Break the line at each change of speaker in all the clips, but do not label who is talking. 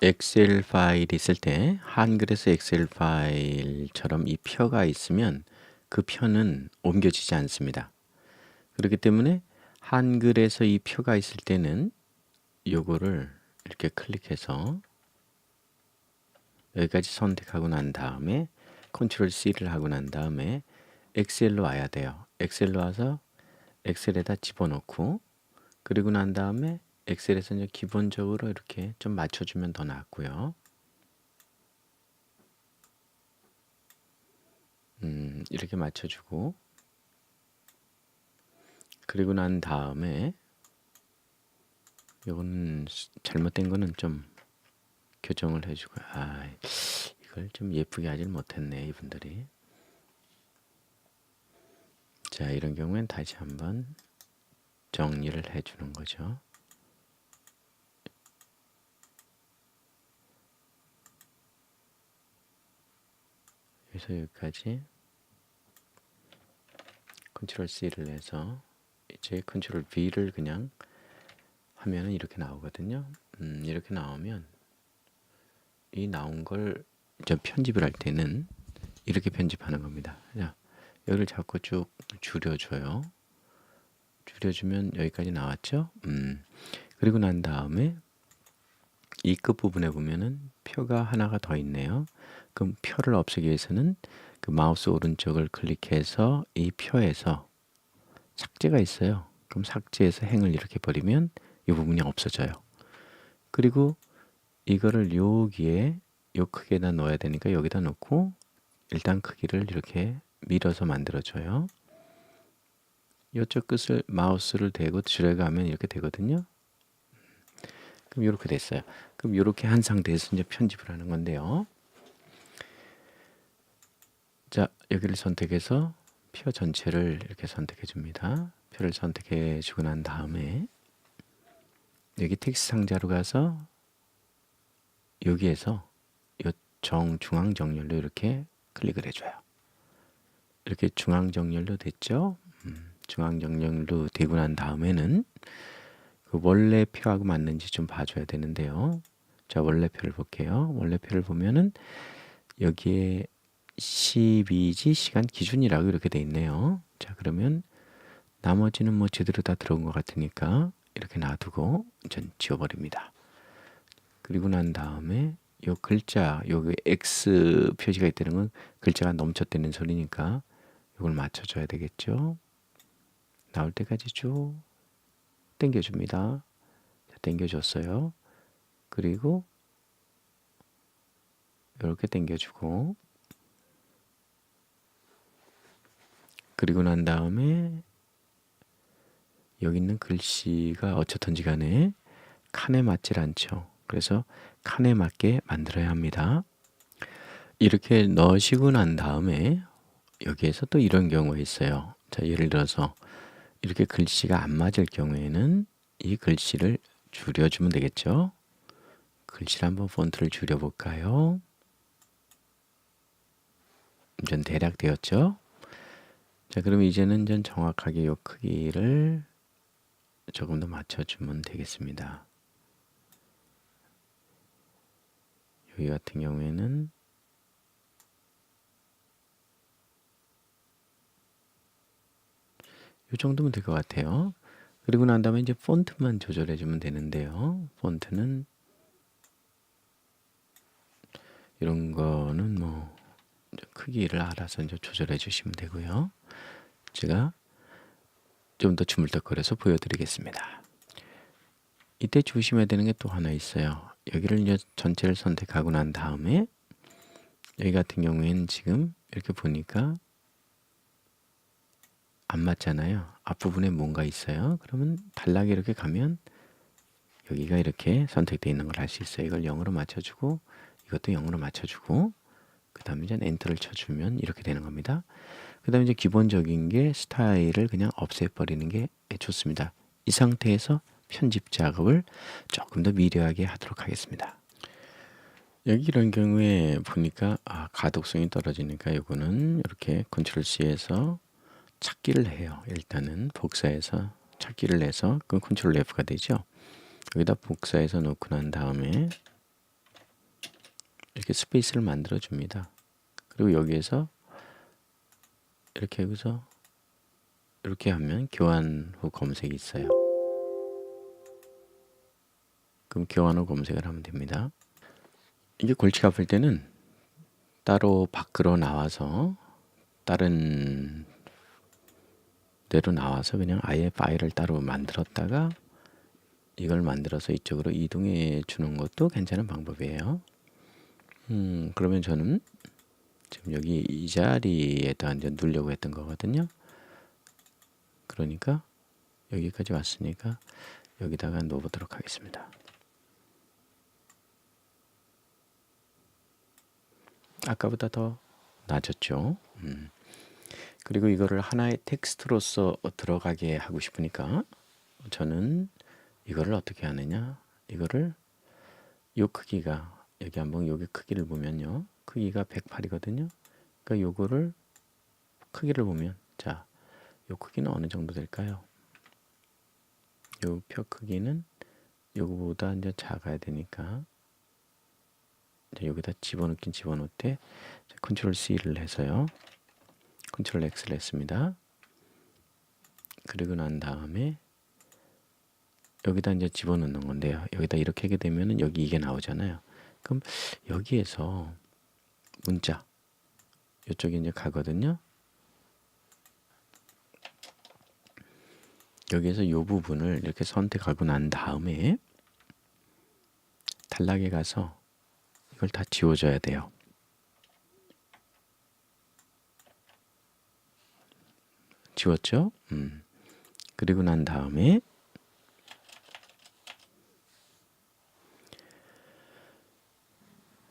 엑셀 파일이 있을 때 한글에서 엑셀 파일처럼 이 표가 있으면 그 표는 옮겨지지 않습니다. 그렇기 때문에 한글에서 이 표가 있을 때는 요거를 이렇게 클릭해서 여기까지 선택하고 난 다음에 컨트롤 C를 하고 난 다음에 엑셀로 와야 돼요. 엑셀로 와서 엑셀에다 집어넣고 그리고 난 다음에 엑셀에서 이제 기본적으로 이렇게 좀 맞춰주면 더 낫고요. 이렇게 맞춰주고 그리고 난 다음에 이거는 잘못된 거는 좀 교정을 해주고 이걸 좀 예쁘게 하질 못했네 이분들이. 자, 이런 경우엔 다시 한번 정리를 해주는 거죠. 여기서 여기까지 컨트롤 C를 해서 이제 컨트롤 V를 그냥 하면은 이렇게 나오거든요. 이렇게 나오면 이 나온 걸 이제 편집을 할 때는 이렇게 편집하는 겁니다. 자, 여기를 자꾸 쭉 줄여줘요. 줄여주면 여기까지 나왔죠. 그리고 난 다음에 이 끝부분에 보면은 표가 하나가 더 있네요. 그럼 표를 없애기 위해서는 그 마우스 오른쪽을 클릭해서 이 표에서 삭제가 있어요. 그럼 삭제해서 행을 이렇게 버리면 이 부분이 없어져요. 그리고 이거를 여기에 요 크기에다 넣어야 되니까 여기다 넣고 일단 크기를 이렇게 밀어서 만들어줘요. 이쪽 끝을 마우스를 대고 줄여가면 이렇게 되거든요. 그럼 이렇게 됐어요. 그럼 이렇게 한 상태에서 이제 편집을 하는 건데요. 자, 여기를 선택해서 표 전체를 이렇게 선택해 줍니다. 표를 선택해 주고 난 다음에 여기 텍스트 상자로 가서 여기에서 이 중앙 정렬로 이렇게 클릭을 해줘요. 이렇게 중앙 정렬로 됐죠? 중앙 정렬로 되고 난 다음에는 그 원래 표하고 맞는지 좀 봐줘야 되는데요. 자, 원래표를 볼게요. 원래표를 보면은 여기에 12지 시간 기준이라고 이렇게 돼 있네요. 자, 그러면 나머지는 뭐 제대로 다 들어온 것 같으니까 이렇게 놔두고 전 지워버립니다. 그리고 난 다음에 요 글자, 여기 X 표시가 있다는 건 글자가 넘쳤다는 소리니까 이걸 맞춰줘야 되겠죠. 나올 때까지 쭉 당겨줍니다. 당겨줬어요. 그리고 이렇게 당겨주고 그리고 난 다음에 여기 있는 글씨가 어쨌든지 간에 칸에 맞질 않죠. 그래서 칸에 맞게 만들어야 합니다. 이렇게 넣으시고 난 다음에 여기에서 또 이런 경우가 있어요. 자, 예를 들어서 이렇게 글씨가 안 맞을 경우에는 이 글씨를 줄여주면 되겠죠. 글씨를 한번 폰트를 줄여볼까요? 전 대략 되었죠. 자, 그럼 이제는 전 정확하게 이 크기를 조금 더 맞춰주면 되겠습니다. 여기 같은 경우에는 이 정도면 될 것 같아요. 그리고 난 다음에 이제 폰트만 조절해 주면 되는데요. 폰트는 이런 거는 뭐 크기를 알아서 이제 조절해 주시면 되고요. 제가 좀 더 주물럭거려서 보여드리겠습니다. 이때 조심해야 되는 게 또 하나 있어요. 여기를 이제 전체를 선택하고 난 다음에 여기 같은 경우에는 지금 이렇게 보니까 안 맞잖아요. 앞부분에 뭔가 있어요. 그러면 단락에 이렇게 가면 여기가 이렇게 선택되어 있는 걸 알 수 있어요. 이걸 0으로 맞춰주고 이것도 0으로 맞춰주고 그 다음에 이제 엔터를 쳐주면 이렇게 되는 겁니다. 그 다음에 이제 기본적인 게 스타일을 그냥 없애버리는 게 좋습니다. 이 상태에서 편집 작업을 조금 더 미려하게 하도록 하겠습니다. 여기 이런 경우에 보니까 가독성이 떨어지니까 이거는 이렇게 컨트롤 C에서 찾기를 해요. 일단은 복사해서 찾기를 해서 그 컨트롤 F가 되죠. 여기다 복사해서 놓고 난 다음에 이렇게 스페이스를 만들어 줍니다. 그리고 여기에서 이렇게 여기서 이렇게 하면 교환 후 검색이 있어요. 그럼 교환 후 검색을 하면 됩니다. 이게 골치가 아플 때는 따로 밖으로 나와서 다른 데로 나와서 그냥 아예 파일을 따로 만들었다가 이걸 만들어서 이쪽으로 이동해 주는 것도 괜찮은 방법이에요. 그러면 저는 지금 여기 이 자리에다 이제 누르려고 했던 거거든요. 그러니까 여기까지 왔으니까 여기다가 놓아보도록 하겠습니다. 아까보다 더 낮았죠. 그리고 이거를 하나의 텍스트로서 들어가게 하고 싶으니까 저는 이거를 어떻게 하느냐, 이거를 요 크기가 여기 한번 여기 크기를 보면요, 크기가 108이거든요. 그러니까 요거를 크기를 보면, 자, 요 크기는 어느 정도 될까요? 요 표 크기는 요거보다 이제 작아야 되니까 이제 여기다 집어넣긴 집어넣을 때 컨트롤 C를 해서요, 컨트롤 X를 했습니다. 그리고 난 다음에 여기다 이제 집어넣는 건데요. 여기다 이렇게 하게 되면은 여기 이게 나오잖아요. 그럼 여기에서 문자 이쪽에 이제 가거든요. 여기에서 이 부분을 이렇게 선택하고 난 다음에 단락에 가서 이걸 다 지워줘야 돼요. 지웠죠? 그리고 난 다음에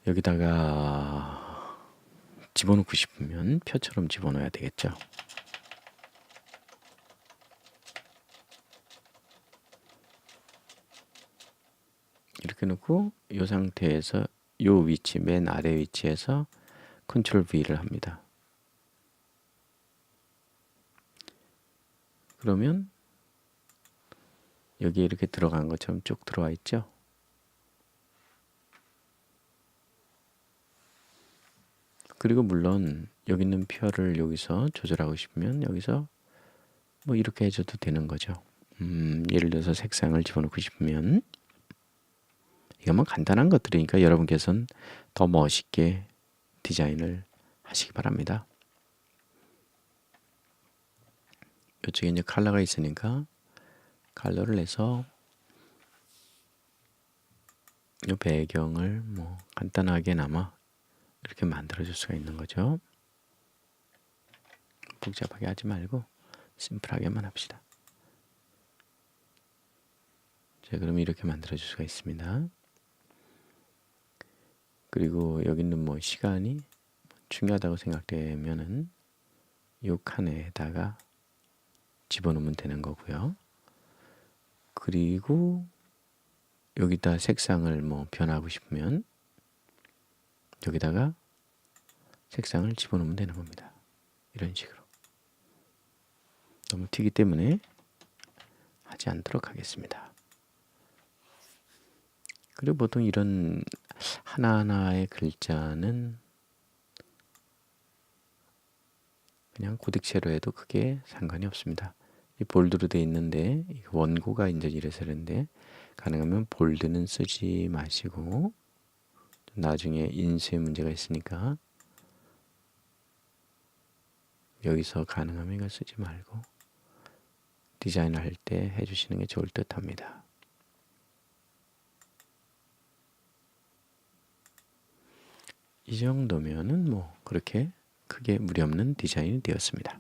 여기다가 집어넣고 싶으면 표처럼 집어넣어야 되겠죠. 이렇게 놓고 이 상태에서 이 위치, 맨 아래 위치에서 컨트롤 V를 합니다. 그러면 여기에 이렇게 들어간 것처럼 쭉 들어와 있죠. 그리고 물론 여기 있는 표를 여기서 조절하고 싶으면 여기서 뭐 이렇게 해줘도 되는 거죠. 예를 들어서 색상을 집어넣고 싶으면, 이거 뭐 간단한 것들이니까 여러분께서는 더 멋있게 디자인을 하시기 바랍니다. 이쪽에 이제 컬러가 있으니까 컬러를 내서 이 배경을 뭐 간단하게나마 이렇게 만들어 줄 수가 있는 거죠. 복잡하게 하지 말고 심플하게만 합시다. 자, 그럼 이렇게 만들어 줄 수가 있습니다. 그리고 여기 있는 뭐 시간이 중요하다고 생각되면은 이 칸에다가 집어넣으면 되는 거고요. 그리고 여기다 색상을 뭐 변하고 싶으면 여기다가 색상을 집어넣으면 되는 겁니다. 이런 식으로. 너무 튀기 때문에 하지 않도록 하겠습니다. 그리고 보통 이런 하나하나의 글자는 그냥 고딕체로 해도 크게 상관이 없습니다. 이 볼드로 돼 있는데 원고가 이제 이래서 그런데 가능하면 볼드는 쓰지 마시고, 나중에 인쇄 문제가 있으니까 여기서 가능하면 이걸 쓰지 말고 디자인을 할 때 해주시는 게 좋을 듯 합니다. 이 정도면은 뭐 그렇게 크게 무리 없는 디자인이 되었습니다.